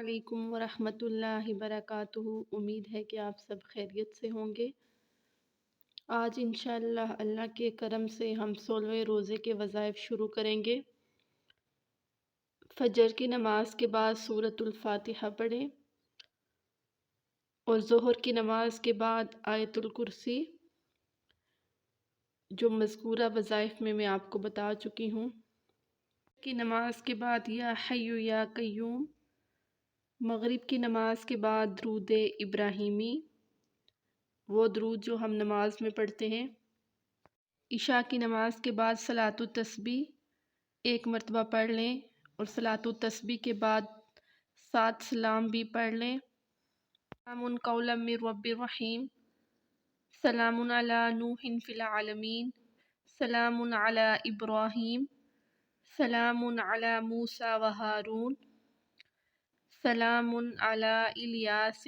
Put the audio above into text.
علیکم ورحمۃ اللہ وبرکاتہ۔ امید ہے کہ آپ سب خیریت سے ہوں گے۔ آج انشاءاللہ اللہ کے کرم سے ہم 16ویں روزے کے وظائف شروع کریں گے۔ فجر کی نماز کے بعد سورۃ الفاتحہ پڑھیں اور ظہر کی نماز کے بعد آیت الکرسی، جو مذکورہ وظائف میں آپ کو بتا چکی ہوں۔ کی نماز کے بعد یا حی یا قیوم، مغرب کی نماز کے بعد درود ابراہیمی، وہ درود جو ہم نماز میں پڑھتے ہیں۔ عشاء کی نماز کے بعد صلاۃ التسبیح 1 مرتبہ پڑھ لیں اور صلاۃ التسبیح کے بعد 7 سلام بھی پڑھ لیں۔ سلام قولا من رب الرحیم، سلام علی نوح فی العالمین، سلام علی ابراہیم، سلام علی موسیٰ و ہارون، سلام علی الیاس